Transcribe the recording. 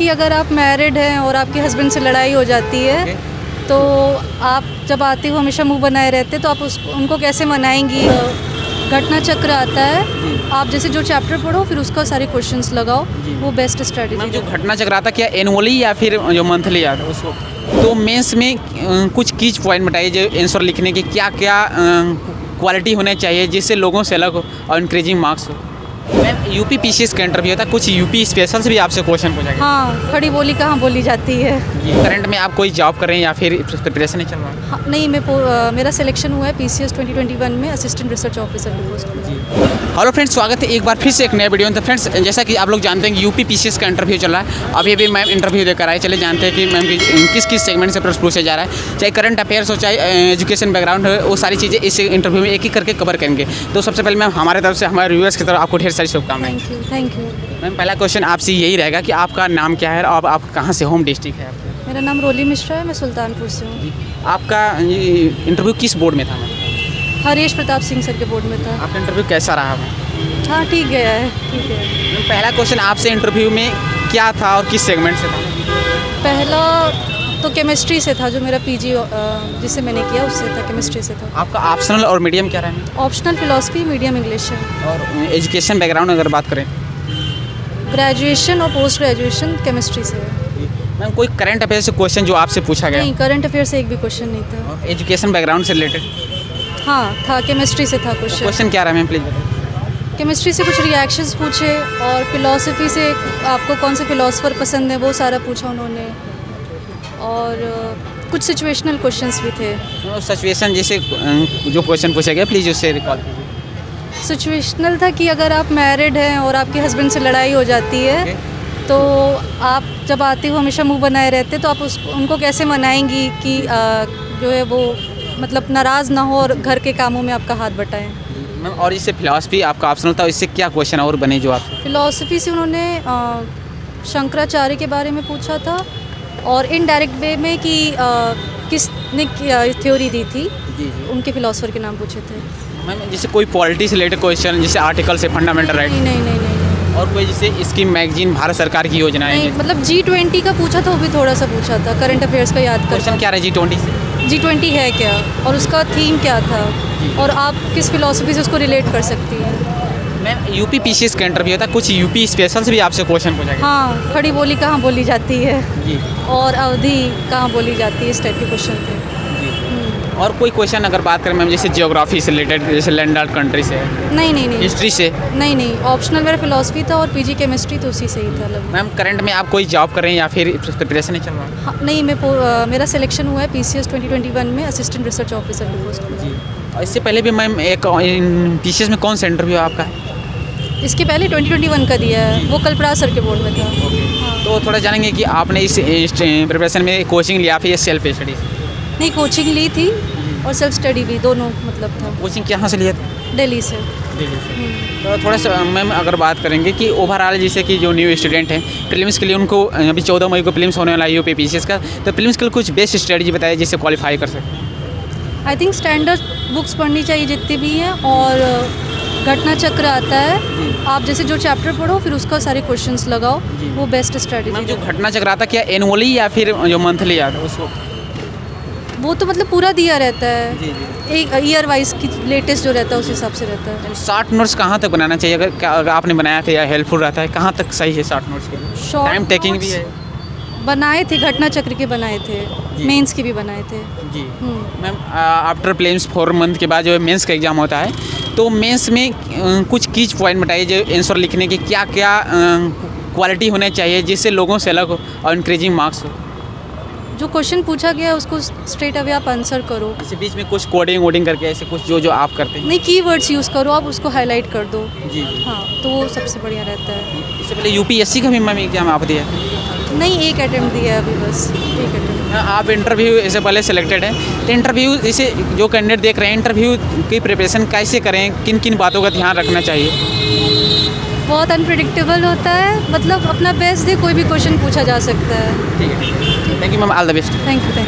अगर आप मैरिड हैं और आपके हस्बैंड से लड़ाई हो जाती है तो आप जब आते हो हमेशा मुंह बनाए रहते तो आप उनको कैसे मनाएंगी। घटना चक्र आता है, आप जैसे जो चैप्टर पढ़ो फिर उसका सारे क्वेश्चंस लगाओ, वो बेस्ट स्ट्रेटजी। जो घटना चक्र आता क्या एनुअली या फिर जो मंथली आता है उसको? तो मेंस में कुछ कीज पॉइंट बताइए जो आंसर लिखने के क्या क्या क्वालिटी होने चाहिए जिससे लोगों से अलग हो और इंक्रीजिंग मार्क्स हो। मैम यूपी पीसीएस का इंटरव्यू होता है, कुछ यूपी स्पेशल से भी आपसे क्वेश्चन पूछा। हाँ, खड़ी बोली कहाँ बोली जाती है। करंट में आप कोई जॉब कर रहे हैं या फिर प्रिपरेशन नहीं चल रहा है? हाँ, नहीं, मेरा सिलेक्शन हुआ है पीसीएस 2021 में असिस्टेंट रिसर्च ऑफिसर की पोस्ट में। हेलो फ्रेंड्स, स्वागत है एक बार फिर से एक नया वीडियो में। तो फ्रेंड्स, जैसा कि आप लोग जानते हैं कि यूपी पीसीएस का इंटरव्यू चल रहा है। अभी अभी मैम इंटरव्यू देकर आए, चले जानते हैं कि मैम किस किस सेगमेंट से प्रश्न पूछा जा रहा है, चाहे करंट अफेयर्स हो चाहे एजुकेशन बैकग्राउंड हो, वो सारी चीज़ें इस इंटरव्यू में एक एक करके कवर करेंगे। तो सबसे पहले मैम हमारे तरफ से हमारे व्यूअर्स की तरफ आपको ढेर सारी शुभकामनाएं। Thank you. मैम पहला क्वेश्चन आपसे यही रहेगा कि आपका नाम क्या है और आप कहाँ से, होम डिस्ट्रिक्ट है आपका? मेरा नाम रोली मिश्रा है, मैं सुल्तानपुर से हूँ। आपका इंटरव्यू किस बोर्ड में था मैम? हरीश प्रताप सिंह सर के बोर्ड में था। आपका इंटरव्यू कैसा रहा मैम? हाँ, ठीक गया है, ठीक है। मैम पहला क्वेश्चन आपसे इंटरव्यू में क्या था और किस सेगमेंट से था? पहला तो केमिस्ट्री से था, जो मेरा पीजी जिससे मैंने किया उससे था, केमिस्ट्री से था। आपका ऑप्शनल और मीडियम क्या रहा? ऑप्शनल फिलॉसफी, मीडियम इंग्लिश है। और एजुकेशन बैकग्राउंड अगर बात करें? ग्रेजुएशन और पोस्ट ग्रेजुएशन केमिस्ट्री से है। मैम कोई करंट अफेयर से क्वेश्चन जो आपसे पूछा गया? नहीं, करंट अफेयर से एक भी क्वेश्चन नहीं था। और एजुकेशन बैकग्राउंड से रिलेटेड? हाँ था, केमिस्ट्री से था क्वेश्चन। क्वेश्चन क्या रहा मैम प्लीज़ बताइए। केमिस्ट्री से कुछ रिएक्शंस पूछे और फिलॉसफी से आपको कौन से फिलोसफर पसंद है वो सारा पूछा उन्होंने, और कुछ सिचुएशनल क्वेश्चंस भी थे। सिचुएशन जैसे जो क्वेश्चन पूछा गया प्लीज़ उससे रिकॉल कीजिए। सिचुएशनल था कि अगर आप मैरिड हैं और आपके हस्बैंड से लड़ाई हो जाती है तो आप जब आते हो हमेशा मुंह बनाए रहते तो आप उनको कैसे मनाएंगी कि जो है वो मतलब नाराज़ ना हो और घर के कामों में आपका हाथ बटाएं। मैम और इससे फिलॉसफी आपका ऑप्शनल था, इससे क्या क्वेश्चन और बने जो आप? फिलॉसफी से उन्होंने शंकराचार्य के बारे में पूछा था और इनडायरेक्ट वे में कि किसने थ्योरी दी थी, उनके फिलोसफर के नाम पूछे थे। मैम जैसे कोई पॉलिटिक्स रिलेटेड क्वेश्चन जैसे आर्टिकल से फंडामेंटल राइट? नहीं। और कोई जैसे स्कीम मैगजीन भारत सरकार की योजनाएं? नहीं, मतलब G20 का पूछा था, वो भी थोड़ा सा पूछा था, करंट अफेयर्स का याद कर। क्वेश्चन क्या रहा G20 से? G20 है क्या और उसका थीम क्या था और आप किस फिलॉसफी से उसको रिलेट कर सकती हैं। मैम यूपी पीसीएस का इंटरव्यू होता है, कुछ यूपी स्पेशल से भी आपसे क्वेश्चन पूछा गया? हाँ, खड़ी बोली कहाँ बोली जाती है जी, और अवधि कहाँ बोली जाती है, इस टाइप के क्वेश्चन थे। और कोई क्वेश्चन अगर बात करें मैम जैसे जियोग्राफी से रिलेटेड, जैसे लैंड आर्ट कंट्री से? नहीं। हिस्ट्री से? नहीं, ऑप्शनल मेरा फिलॉसफी था और पीजी केमिस्ट्री तो उसी से ही था लगभग। मैम करंट में आप कोई जॉब कर रहे हैं या फिर प्रिपरेशन नहीं चल रहा है? हाँ, नहीं, मेरा सिलेक्शन हुआ है पीसीएस 2021 में असिस्टेंट रिसर्च ऑफिसर की पोस्ट में। जी, और इससे पहले भी मैम एक पीसीएस में कौन सा इंटरव्यू आपका है? इसके पहले 2021 का दिया है, वो कल्पराज सर के बोर्ड में था। हाँ। तो थोड़ा जानेंगे कि आपने इस प्रिपरेशन में कोचिंग लिया फिर सेल्फ स्टडी? नहीं, कोचिंग ली थी और सेल्फ स्टडी भी, दोनों मतलब था। कोचिंग कहाँ से लिया था? दिल्ली से। तो थोड़ा सा मैम अगर बात करेंगे कि ओवरऑल जैसे कि जो न्यू स्टूडेंट हैं प्रीलिम्स के लिए, उनको अभी 14 मई को प्रीलिम्स होने वाला है यूपी पीसीएस का, तो प्रीलिम्स के लिए कुछ बेस्ट स्ट्रेटजी बताइए जिससे क्वालिफाई कर सकें। आई थिंक स्टैंडर्ड बुक्स पढ़नी चाहिए जितनी भी हैं, और घटना चक्र आता है, आप जैसे जो चैप्टर पढ़ो फिर उसका सारे क्वेश्चंस लगाओ, वो बेस्ट स्ट्रेटजी। मैम जो घटना चक्र आता क्या एनुअली या फिर जो मंथली आता है उसको? वो तो मतलब पूरा दिया रहता है, एक ईयर वाइज की लेटेस्ट जो रहता है उस हिसाब से रहता है। शॉर्ट नोट्स कहाँ तक बनाना चाहिए अगर आपने बनाया था या हेल्पफुल रहता है, कहाँ तक सही है शॉर्ट नोट्स के लिए? टाइम टेकिंग भी है? बनाए थे, घटना चक्र के बनाए थे, मेंस के भी बनाए थे। जी मैम, आफ्टर प्रीलिम्स 4 मंथ के बाद जो मेंस का एग्ज़ाम होता है, तो मेंस में कुछ कीज पॉइंट बताइए जो आंसर लिखने के क्या क्या क्वालिटी होने चाहिए जिससे लोगों से अलग हो और इंक्रीजिंग मार्क्स हो। जो क्वेश्चन पूछा गया उसको स्ट्रेट अवे आप आंसर करो, जैसे बीच में कुछ कोडिंग वोडिंग करके ऐसे कुछ जो आप करते हैं? नहीं, कीवर्ड्स यूज़ करो, आप उसको हाईलाइट कर दो। जी हाँ, तो वो सबसे बढ़िया रहता है। इससे पहले यूपीएससी का भी मैम एग्जाम आप दिया? नहीं, एक अटैम्प्ट दिया है अभी, बस एक अटैम्प्ट। आप इंटरव्यू इससे पहले सेलेक्टेड हैं, तो इंटरव्यू जैसे जो कैंडिडेट देख रहे हैं इंटरव्यू की प्रिपरेशन कैसे करें, किन किन बातों का ध्यान रखना चाहिए? बहुत अनप्रेडिक्टेबल होता है, मतलब अपना बेस्ट दे, कोई भी क्वेश्चन पूछा जा सकता है। ठीक है, thank you ma'am, all the best. Thank you.